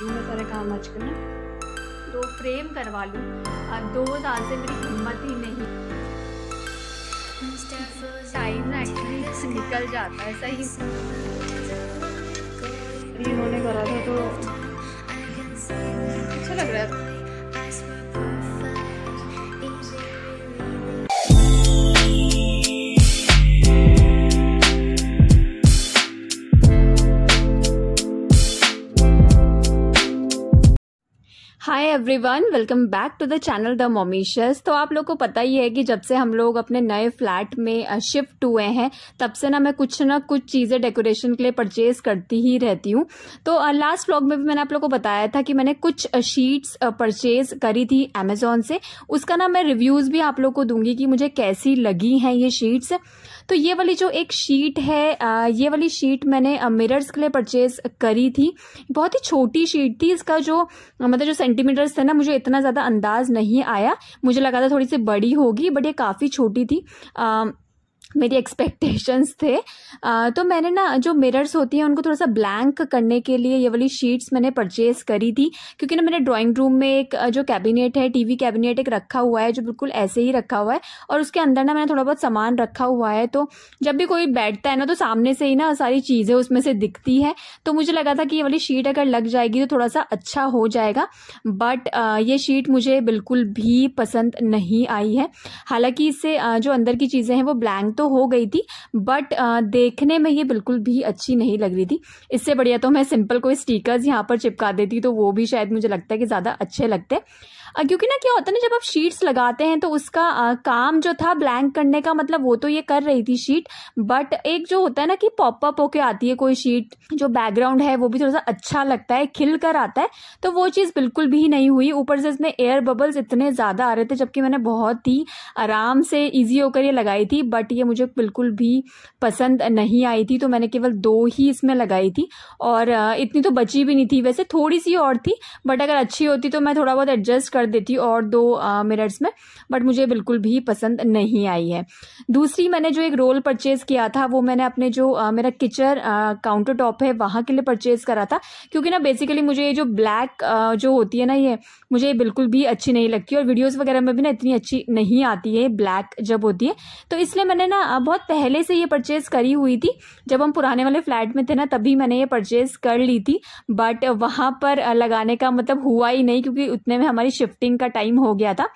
करती हूँ मैं सारे काम आजकल ना, तो फ्रेम करवा लूँ। 2 साल से मेरी हिम्मत ही नहीं, टाइम ना एक्चुअली निकल जाता है सही। इन्होंने करा था तो अच्छा लग रहा है। Hi everyone, welcome back to the channel the Momicious. तो आप लोग को पता ही है कि जब से हम लोग अपने नए फ्लैट में शिफ्ट हुए हैं तब से मैं कुछ ना कुछ चीज़ें डेकोरेशन के लिए परचेज करती ही रहती हूँ। तो लास्ट व्लॉग में भी मैंने आप लोग को बताया था कि मैंने कुछ शीट्स परचेज करी थी अमेजोन से। उसका ना मैं रिव्यूज़ भी आप लोग को दूंगी कि मुझे कैसी लगी हैं ये शीट्स। तो ये वाली जो एक शीट है, ये वाली शीट मैंने मिरर्स के लिए परचेज करी थी। बहुत ही छोटी शीट थी, इसका जो मतलब जो सेंटीमीटर्स थे ना, मुझे इतना ज़्यादा अंदाज नहीं आया। मुझे लगा था थोड़ी सी बड़ी होगी, बट ये काफ़ी छोटी थी। मेरी एक्सपेक्टेशंस थे। तो मैंने ना जो मिरर्स होती हैं उनको थोड़ा सा ब्लैंक करने के लिए ये वाली शीट्स मैंने परचेज करी थी, क्योंकि ना मेरे ड्राइंग रूम में एक जो कैबिनेट है, टीवी कैबिनेट एक रखा हुआ है जो बिल्कुल ऐसे ही रखा हुआ है, और उसके अंदर ना मैंने थोड़ा बहुत सामान रखा हुआ है। तो जब भी कोई बैठता है ना तो सामने से ही ना सारी चीज़ें उसमें से दिखती है। तो मुझे लगा था कि ये वाली शीट अगर लग जाएगी तो थोड़ा सा अच्छा हो जाएगा, बट ये शीट मुझे बिल्कुल भी पसंद नहीं आई है। हालांकि इससे जो अंदर की चीज़ें हैं वो ब्लैंक तो हो गई थी, बट देखने में ये बिल्कुल भी अच्छी नहीं लग रही थी। इससे बढ़िया तो मैं सिंपल कोई स्टिकर्स यहाँ पर चिपका देती, तो वो भी शायद मुझे लगता है कि ज़्यादा अच्छे लगते। क्योंकि ना क्या होता है ना, जब आप शीट्स लगाते हैं तो उसका काम जो था ब्लैंक करने का, मतलब वो तो ये कर रही थी शीट, बट एक जो होता है ना कि पॉपअप होके आती है कोई शीट, जो बैकग्राउंड है वो भी थोड़ा सा अच्छा लगता है, खिल कर आता है, तो वो चीज़ बिल्कुल भी नहीं हुई। ऊपर से इसमें एयर बबल्स इतने ज़्यादा आ रहे थे, जबकि मैंने बहुत ही आराम से ईजी होकर ये लगाई थी, बट ये मुझे बिल्कुल भी पसंद नहीं आई थी। तो मैंने केवल 2 ही इसमें लगाई थी, और इतनी तो बची भी नहीं थी, वैसे थोड़ी सी और थी, बट अगर अच्छी होती तो मैं थोड़ा बहुत एडजस्ट कर देती और 2 मिरर्स में, बट मुझे बिल्कुल भी पसंद नहीं आई है। दूसरी मैंने जो एक रोल परचेज किया था वो मैंने अपने जो मेरा किचन काउंटर टॉप है वहाँ के लिए परचेज करा था, क्योंकि ना बेसिकली मुझे ये जो ब्लैक जो होती है ना, ये मुझे बिल्कुल भी अच्छी नहीं लगती, और वीडियोस वगैरह में भी ना इतनी अच्छी नहीं आती है ब्लैक जब होती है। तो इसलिए मैंने ना बहुत पहले से ये परचेज करी हुई थी, जब हम पुराने वाले फ्लैट में थे ना तभी मैंने ये परचेज कर ली थी, बट वहाँ पर लगाने का मतलब हुआ ही नहीं, क्योंकि उतने में हमारी शिफ्टिंग का टाइम हो गया था।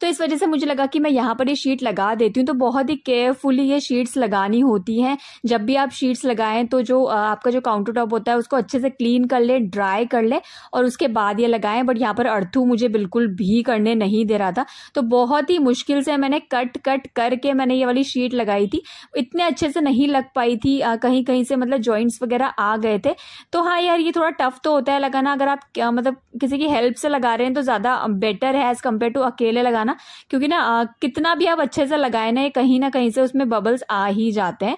तो इस वजह से मुझे लगा कि मैं यहाँ पर ये शीट लगा देती हूँ। तो बहुत ही केयरफुली ये शीट्स लगानी होती हैं। जब भी आप शीट्स लगाएं तो जो आपका जो काउंटर टॉप होता है उसको अच्छे से क्लीन कर ले, ड्राई कर ले, और उसके बाद ये लगाएं। बट यहाँ पर अर्थू मुझे बिल्कुल भी करने नहीं दे रहा था, तो बहुत ही मुश्किल से मैंने कट करके मैंने ये वाली शीट लगाई थी। इतने अच्छे से नहीं लग पाई थी, कहीं कहीं से मतलब जॉइंट्स वगैरह आ गए थे। तो हाँ यार, ये थोड़ा टफ तो होता है लगाना। अगर आप मतलब किसी की हेल्प से लगा रहे हैं तो ज़्यादा बेटर है एज कम्पेयर टू अकेले लगाना, क्योंकि ना कितना भी आप अच्छे से लगाए ना, कहीं ना कहीं से उसमें बबल्स आ ही जाते हैं।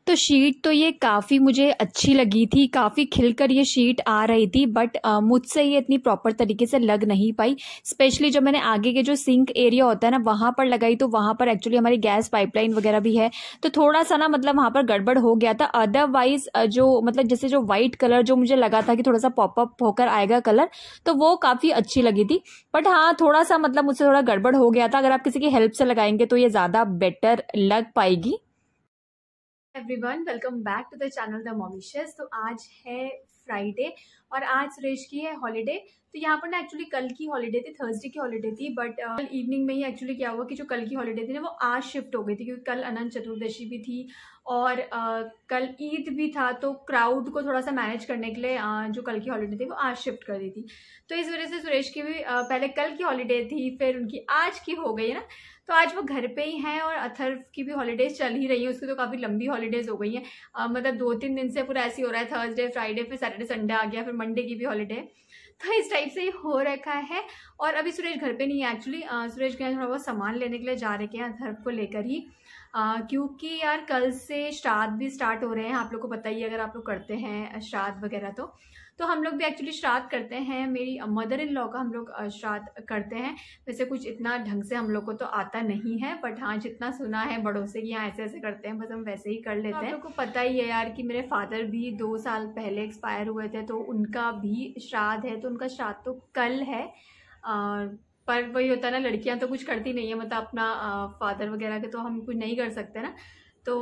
तो शीट तो ये काफ़ी मुझे अच्छी लगी थी, काफ़ी खिलकर ये शीट आ रही थी, बट मुझसे ये इतनी प्रॉपर तरीके से लग नहीं पाई। स्पेशली जब मैंने आगे के जो सिंक एरिया होता है ना वहाँ पर लगाई, तो वहाँ पर एक्चुअली हमारी गैस पाइपलाइन वगैरह भी है, तो थोड़ा सा ना मतलब वहाँ पर गड़बड़ हो गया था। अदरवाइज जो मतलब जैसे जो वाइट कलर जो मुझे लगा था कि थोड़ा सा पॉपअप होकर आएगा कलर, तो वो काफ़ी अच्छी लगी थी। बट हाँ, थोड़ा सा मतलब मुझसे थोड़ा गड़बड़ हो गया था। अगर आप किसी की हेल्प से लगाएंगे तो ये ज़्यादा बेटर लग पाएगी। Everyone, welcome back to the channel the Momicious. तो आज है फ्राइडे और आज सुरेश की है हॉलीडे। तो यहाँ पर ना एक्चुअली कल की हॉलीडे थी, थर्सडे की हॉलीडे थी, बट कल इवनिंग में ही एक्चुअली क्या हुआ कि जो कल की हॉलीडे थी ना वो आज शिफ्ट हो गई थी, क्योंकि कल अनंत चतुर्दशी भी थी और कल ईद भी था। तो क्राउड को थोड़ा सा मैनेज करने के लिए जो कल की हॉलीडे थी वो आज शिफ्ट कर दी थी। तो इस वजह से सुरेश की भी पहले कल की हॉलीडे थी, फिर उनकी आज की हो गई है ना, तो आज वो घर पे ही हैं। और अथर्व की भी हॉलीडेज चल ही रही है, उसकी तो काफ़ी लंबी हॉलीडेज हो गई हैं। मतलब 2-3 दिन से पूरा ऐसे हो रहा है, थर्सडे फ्राइडे फिर सैटरडे संडे आ गया, फिर मंडे की भी हॉलीडे। तो इस टाइप से ही हो रखा है। और अभी सुरेश घर पे नहीं है एक्चुअली, सुरेश गए थोड़ा बहुत सामान लेने के लिए जा रहे हैं अथर्व को लेकर ही, क्योंकि यार कल से श्राद्ध भी स्टार्ट हो रहे हैं। आप लोग को पता ही है अगर आप लोग करते हैं श्राद्ध वगैरह तो हम लोग भी एक्चुअली श्राद्ध करते हैं। मेरी मदर इन लॉ का हम लोग श्राद्ध करते हैं। वैसे कुछ इतना ढंग से हम लोग को तो आता नहीं है, बट हाँ जितना सुना है बड़ों से कि यहाँ ऐसे ऐसे करते हैं, बस हम वैसे ही कर लेते हैं। आप लोग को पता ही है यार कि मेरे फादर भी 2 साल पहले एक्सपायर हुए थे, तो उनका भी श्राद्ध है। तो उनका श्राद्ध तो कल है, पर वही होता है ना, लड़कियां तो कुछ करती नहीं है, मतलब अपना फादर वगैरह के तो हम कुछ नहीं कर सकते ना। तो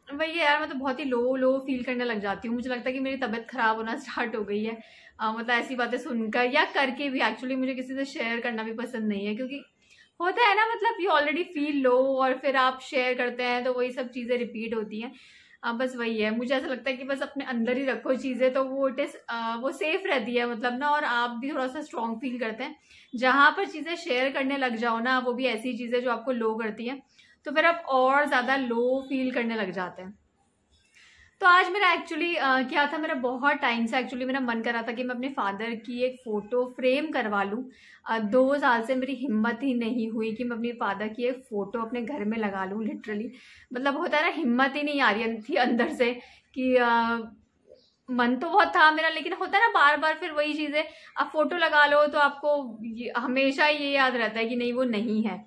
वही है यार, मैं तो बहुत ही लो फील करने लग जाती हूँ। मुझे लगता है कि मेरी तबीयत खराब होना स्टार्ट हो गई है, मतलब ऐसी बातें सुनकर या करके भी। एक्चुअली मुझे किसी से शेयर करना भी पसंद नहीं है, क्योंकि होता है ना, मतलब यू ऑलरेडी फील लो और फिर आप शेयर करते हैं तो वही सब चीज़ें रिपीट होती हैं। बस वही है, मुझे ऐसा लगता है कि बस अपने अंदर ही रखो चीज़ें, तो वो वो सेफ रहती है मतलब ना, और आप भी थोड़ा सा स्ट्रॉन्ग फील करते हैं। जहां पर चीज़ें शेयर करने लग जाओ ना, वो भी ऐसी चीज़ें जो आपको लो करती हैं, तो फिर आप और ज़्यादा लो फील करने लग जाते हैं। तो आज मेरा एक्चुअली क्या था, मेरा बहुत टाइम से एक्चुअली मेरा मन कर रहा था कि मैं अपने फादर की एक फ़ोटो फ्रेम करवा लूँ। 2 साल से मेरी हिम्मत ही नहीं हुई कि मैं अपने फादर की एक फ़ोटो अपने घर में लगा लूँ लिटरली। मतलब होता है ना, हिम्मत ही नहीं आ रही थी अंदर से कि मन तो बहुत था मेरा, लेकिन होता है ना बार बार फिर वही चीज़ें। आप फोटो लगा लो तो आपको हमेशा ये याद रहता है कि नहीं वो नहीं है।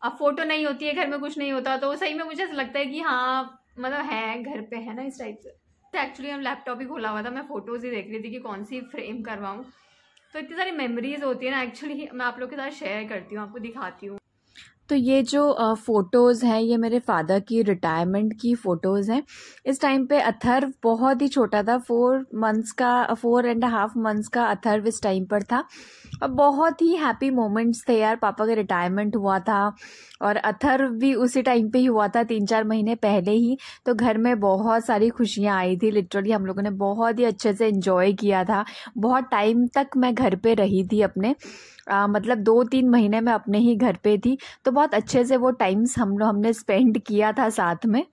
अब फोटो नहीं होती है घर में, कुछ नहीं होता, तो सही में मुझे ऐसा लगता है कि हाँ मतलब है घर पे है ना, इस टाइप से। एक्चुअली हम लैपटॉप ही खोला हुआ था, मैं फोटोज़ ही देख रही थी कि कौन सी फ्रेम करवाऊँ। तो इतनी सारी मेमोरीज होती है ना एक्चुअली, मैं आप लोग के साथ शेयर करती हूँ, आपको दिखाती हूँ। तो ये जो फ़ोटोज़ हैं ये मेरे फादर की रिटायरमेंट की फ़ोटोज़ हैं। इस टाइम पे अथर्व बहुत ही छोटा था, 4.5 मंथ्स का अथर्व इस टाइम पर था। और बहुत ही हैप्पी मोमेंट्स थे यार। पापा का रिटायरमेंट हुआ था और अथर्व भी उसी टाइम पे ही हुआ था, 3-4 महीने पहले ही। तो घर में बहुत सारी खुशियाँ आई थी लिटरली, हम लोगों ने बहुत ही अच्छे से एंजॉय किया था। बहुत टाइम तक मैं घर पे रही थी अपने, मतलब 2-3 महीने में अपने ही घर पे थी। तो बहुत अच्छे से वो टाइम्स हमने स्पेंड किया था साथ में।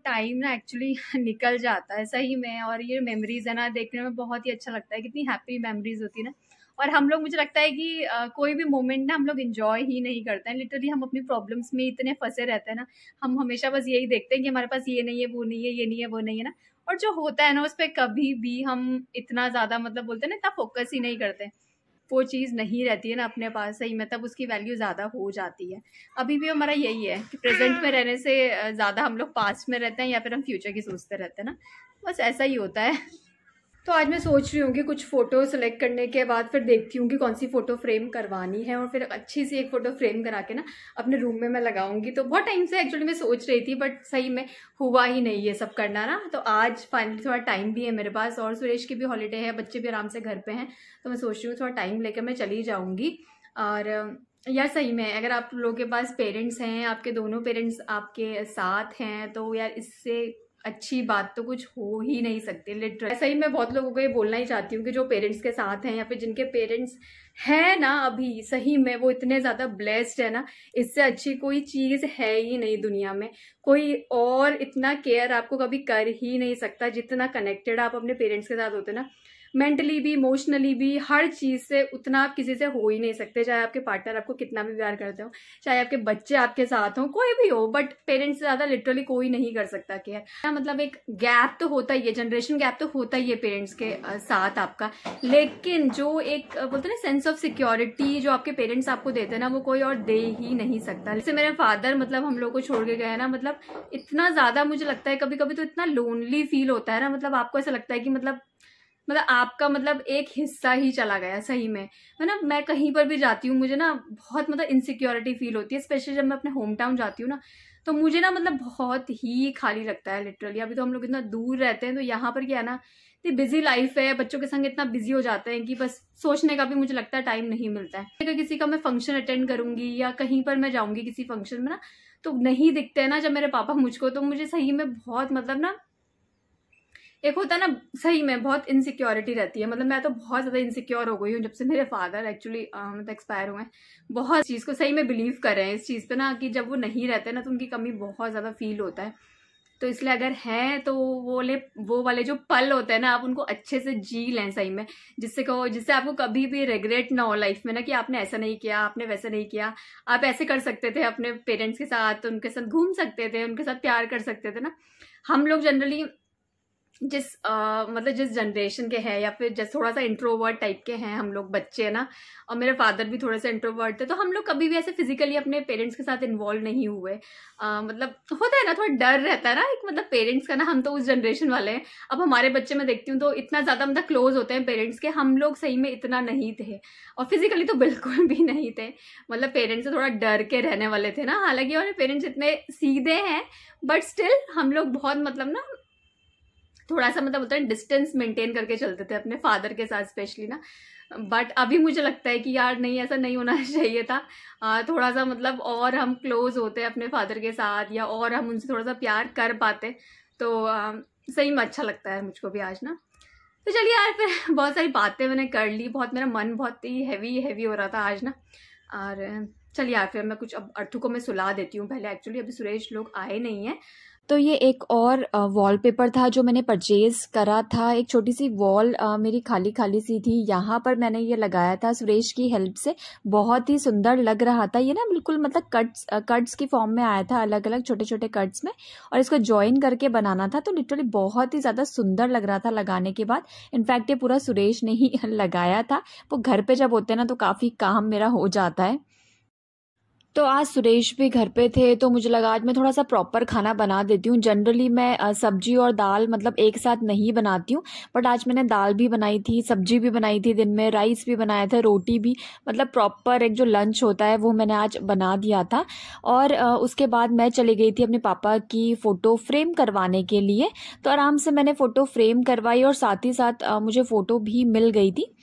टाइम ना एक्चुअली निकल जाता है सही में, और ये मेमोरीज है ना देखने में बहुत ही अच्छा लगता है, कितनी हैप्पी मेमोरीज होती है ना। और हम लोग, मुझे लगता है कि कोई भी मोमेंट ना हम लोग एंजॉय ही नहीं करते हैं लिटरली। हम अपनी प्रॉब्लम्स में इतने फंसे रहते हैं ना, हम हमेशा बस यही देखते हैं कि हमारे पास ये नहीं है, वो नहीं है, ये नहीं है, वो नहीं है ना। और जो होता है ना उस पर कभी भी हम इतना ज़्यादा मतलब बोलते हैं ना, इतना फोकस ही नहीं करते। वो चीज़ नहीं रहती है ना अपने पास सही में, तब उसकी वैल्यू ज़्यादा हो जाती है। अभी भी हमारा यही है कि प्रेजेंट में रहने से ज़्यादा हम लोग पास्ट में रहते हैं, या फिर हम फ्यूचर की सोचते रहते हैं ना, बस ऐसा ही होता है। तो आज मैं सोच रही हूँ कि कुछ फ़ोटो सेलेक्ट करने के बाद फिर देखती हूँ कि कौन सी फ़ोटो फ्रेम करवानी है, और फिर अच्छी सी एक फ़ोटो फ्रेम करा के ना अपने रूम में मैं लगाऊंगी। तो बहुत टाइम से एक्चुअली मैं सोच रही थी, बट सही में हुआ ही नहीं ये सब करना ना। तो आज फाइनली थोड़ा टाइम भी है मेरे पास, और सुरेश की भी हॉलीडे है, बच्चे भी आराम से घर पे हैं। तो मैं सोच रही हूँ थोड़ा टाइम लेकर मैं चली जाऊँगी। और यार सही में अगर आप लोगों के पास पेरेंट्स हैं, आपके दोनों पेरेंट्स आपके साथ हैं, तो यार इससे अच्छी बात तो कुछ हो ही नहीं सकती लिटरली। ऐसा ही मैं बहुत लोगों को ये बोलना ही चाहती हूँ कि जो पेरेंट्स के साथ हैं या फिर जिनके पेरेंट्स है ना अभी, सही में वो इतने ज़्यादा ब्लेस्ड है ना, इससे अच्छी कोई चीज़ है ही नहीं दुनिया में। कोई और इतना केयर आपको कभी कर ही नहीं सकता जितना कनेक्टेड आप अपने पेरेंट्स के साथ होते ना, मेंटली भी, इमोशनली भी, हर चीज़ से उतना आप किसी से हो ही नहीं सकते। चाहे आपके पार्टनर आपको कितना भी प्यार करते हो, चाहे आपके बच्चे आपके साथ हो, कोई भी हो, बट पेरेंट्स से ज़्यादा लिटरली कोई नहीं कर सकता केयर। मतलब एक गैप तो होता ही है, जनरेशन गैप तो होता ही है पेरेंट्स के साथ आपका, लेकिन जो एक बोलते हैं ना सेंस ऑफ सिक्योरिटी जो आपके पेरेंट्स आपको देते हैं ना, वो कोई और दे ही नहीं सकता। जैसे मेरे फादर मतलब हम लोग को छोड़ के गए ना, मतलब इतना ज़्यादा मुझे लगता है कभी कभी तो इतना लोनली फील होता है ना, मतलब आपको ऐसा लगता है कि मतलब आपका मतलब एक हिस्सा ही चला गया सही में, है ना। मैं कहीं पर भी जाती हूँ मुझे ना बहुत मतलब इनसिक्योरिटी फील होती है, स्पेशली जब मैं अपने होम टाउन जाती हूँ ना, तो मुझे ना मतलब बहुत ही खाली लगता है लिटरली। अभी तो हम लोग इतना दूर रहते हैं, तो यहाँ पर क्या है ना, इतनी बिजी लाइफ है, बच्चों के संग इतना बिजी हो जाते हैं कि बस सोचने का भी मुझे लगता है टाइम नहीं मिलता है। अगर किसी का मैं फंक्शन अटेंड करूंगी या कहीं पर मैं जाऊंगी किसी फंक्शन में ना, तो नहीं दिखते हैं ना जब मेरे पापा मुझको, तो मुझे सही में बहुत मतलब ना एक होता है ना, सही में बहुत इनसिक्योरिटी रहती है। मतलब मैं तो बहुत ज्यादा इनसिक्योर हो गई हूँ जब से मेरे फादर एक्चुअली मतलब एक्सपायर हुए हैं। बहुत चीज को सही में बिलीव कर रहे हैं इस चीज पे ना, कि जब वो नहीं रहते ना तो उनकी कमी बहुत ज्यादा फील होता है। तो इसलिए अगर हैं तो वो वाले जो पल होते हैं ना, आप उनको अच्छे से जी लें सही में, जिससे आपको कभी भी रिग्रेट ना हो लाइफ में ना, कि आपने ऐसा नहीं किया, आपने वैसा नहीं किया। आप ऐसे कर सकते थे अपने पेरेंट्स के साथ, उनके साथ घूम सकते थे, उनके साथ प्यार कर सकते थे ना। हम लोग जनरली मतलब जिस जनरेशन के हैं, या फिर जैसे थोड़ा सा इंट्रोवर्ट टाइप के हैं हम लोग बच्चे ना, और मेरे फादर भी थोड़े से इंट्रोवर्ट थे, तो हम लोग कभी भी ऐसे फिजिकली अपने पेरेंट्स के साथ इन्वॉल्व नहीं हुए। मतलब होता है ना, थोड़ा डर रहता है ना एक, मतलब पेरेंट्स का ना। हम तो उस जनरेशन वाले हैं। अब हमारे बच्चे मैं देखती हूँ तो इतना ज्यादा मतलब क्लोज होते हैं पेरेंट्स के, हम लोग सही में इतना नहीं थे, और फिजिकली तो बिल्कुल भी नहीं थे। मतलब पेरेंट्स से थोड़ा डर के रहने वाले थे ना। हालांकि हमारे पेरेंट्स इतने सीधे हैं, बट स्टिल हम लोग बहुत मतलब ना थोड़ा सा मतलब होता है डिस्टेंस मेंटेन करके चलते थे अपने फादर के साथ स्पेशली ना। बट अभी मुझे लगता है कि यार नहीं, ऐसा नहीं होना चाहिए था। थोड़ा सा मतलब और हम क्लोज होते अपने फादर के साथ, या और हम उनसे थोड़ा सा प्यार कर पाते, तो सही में अच्छा लगता है मुझको भी आज ना। तो चलिए यार, फिर बहुत सारी बातें मैंने कर ली, बहुत मेरा मन बहुत ही हैवी हो रहा था आज ना। और चलिए यार, फिर मैं कुछ अब अर्थू को मैं सुला देती हूँ पहले। एक्चुअली अभी सुरेश लोग आए नहीं है। तो ये एक और वॉलपेपर था जो मैंने परचेज करा था। एक छोटी सी वॉल मेरी खाली खाली सी थी, यहाँ पर मैंने ये लगाया था सुरेश की हेल्प से। बहुत ही सुंदर लग रहा था ये ना, बिल्कुल मतलब कट्स की फॉर्म में आया था, अलग अलग छोटे छोटे कट्स में, और इसको जॉइन करके बनाना था। तो लिटरली बहुत ही ज़्यादा सुंदर लग रहा था लगाने के बाद। इनफैक्ट ये पूरा सुरेश ने ही लगाया था। वो घर पे जब होते हैं ना तो काफ़ी काम मेरा हो जाता है। तो आज सुरेश भी घर पे थे, तो मुझे लगा आज मैं थोड़ा सा प्रॉपर खाना बना देती हूँ। जनरली मैं सब्जी और दाल मतलब एक साथ नहीं बनाती हूँ, बट आज मैंने दाल भी बनाई थी, सब्जी भी बनाई थी, दिन में राइस भी बनाया था, रोटी भी, मतलब प्रॉपर एक जो लंच होता है वो मैंने आज बना दिया था। और उसके बाद मैं चली गई थी अपने पापा की फ़ोटो फ्रेम करवाने के लिए। तो आराम से मैंने फ़ोटो फ्रेम करवाई, और साथ ही साथ मुझे फ़ोटो भी मिल गई थी।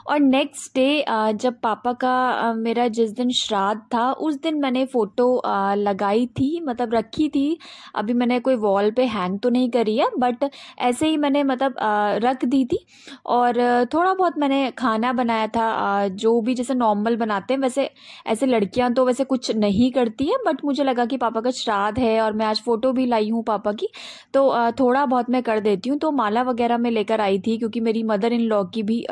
और नेक्स्ट डे जब पापा का मेरा जिस दिन श्राद्ध था, उस दिन मैंने फ़ोटो लगाई थी, मतलब रखी थी। अभी मैंने कोई वॉल पे हैंग तो नहीं करी है, बट ऐसे ही मैंने मतलब रख दी थी। और थोड़ा बहुत मैंने खाना बनाया था, जो भी जैसे नॉर्मल बनाते हैं वैसे। ऐसे लड़कियां तो वैसे कुछ नहीं करती है, बट मुझे लगा कि पापा का श्राद्ध है और मैं आज फ़ोटो भी लाई हूँ पापा की, तो थोड़ा बहुत मैं कर देती हूँ। तो माला वगैरह मैं लेकर आई थी, क्योंकि मेरी मदर इन लॉ की भी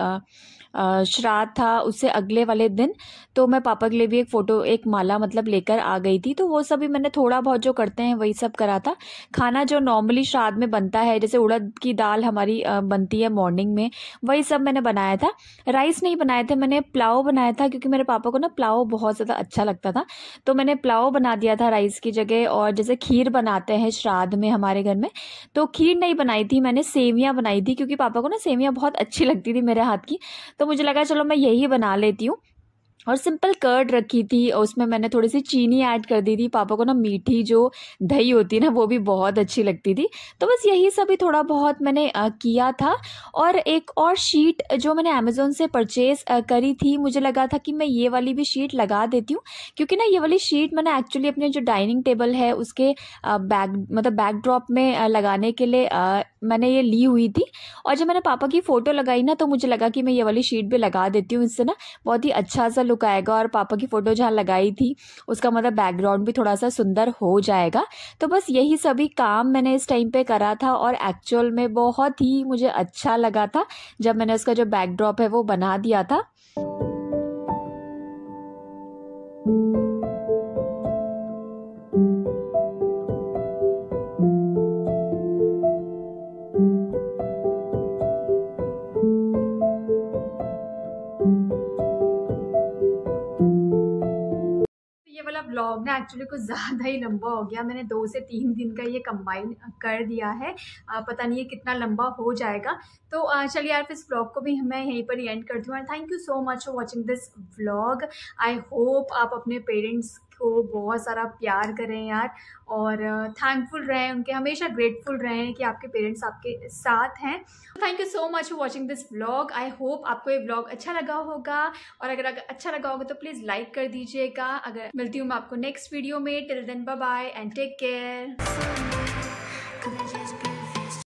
श्राद्ध था उससे अगले वाले दिन। तो मैं पापा के लिए भी एक माला मतलब लेकर आ गई थी। तो वो सब भी मैंने थोड़ा बहुत जो करते हैं वही सब करा था। खाना जो नॉर्मली श्राद्ध में बनता है, जैसे उड़द की दाल हमारी बनती है मॉर्निंग में, वही सब मैंने बनाया था। राइस नहीं बनाए थे, मैंने पुलाव बनाया था, क्योंकि मेरे पापा को ना पुलाव बहुत ज़्यादा अच्छा लगता था। तो मैंने पुलाव बना दिया था राइस की जगह। और जैसे खीर बनाते हैं श्राद्ध में हमारे घर में, तो खीर नहीं बनाई थी, मैंने सेवियाँ बनाई थी, क्योंकि पापा को ना सेवियाँ बहुत अच्छी लगती थी मेरे हाथ की। तो मुझे लगा चलो मैं यही बना लेती हूँ। और सिंपल कर्ड रखी थी, और उसमें मैंने थोड़ी सी चीनी ऐड कर दी थी। पापा को ना मीठी जो दही होती है ना, वो भी बहुत अच्छी लगती थी। तो बस यही सभी थोड़ा बहुत मैंने किया था। और एक और शीट जो मैंने अमेज़ोन से परचेज करी थी, मुझे लगा था कि मैं ये वाली भी शीट लगा देती हूँ, क्योंकि ना ये वाली शीट मैंने एक्चुअली अपने जो डाइनिंग टेबल है उसके बैकड्रॉप में लगाने के लिए मैंने ये ली हुई थी। और जब मैंने पापा की फ़ोटो लगाई ना, तो मुझे लगा कि मैं ये वाली शीट भी लगा देती हूँ, इससे ना बहुत ही अच्छा सा लुक आएगा। और पापा की फ़ोटो जहाँ लगाई थी उसका मतलब बैकग्राउंड भी थोड़ा सा सुंदर हो जाएगा। तो बस यही सभी काम मैंने इस टाइम पे करा था, और एक्चुअल में बहुत ही मुझे अच्छा लगा था जब मैंने उसका जो बैकड्रॉप है वो बना दिया था। व्लॉग ना एक्चुअली कुछ ज़्यादा ही लंबा हो गया। मैंने 2 से 3 दिन का ये कंबाइन कर दिया है। पता नहीं ये कितना लंबा हो जाएगा। तो चलिए यार, फिर इस व्लॉग को भी मैं यहीं पर ही एंड करती हूँ। Thank you so much for watching this vlog. I hope आप अपने पेरेंट्स को बहुत सारा प्यार करें यार, और थैंकफुल रहें उनके, हमेशा ग्रेटफुल रहें कि आपके पेरेंट्स आपके साथ हैं। Thank you so much for watching this vlog. I hope आपको ये व्लॉग अच्छा लगा होगा, और अगर अच्छा लगा होगा तो प्लीज़ लाइक कर दीजिएगा। अगर मिलती हूँ मैं आपको नेक्स्ट वीडियो में। Till then bye bye and take care.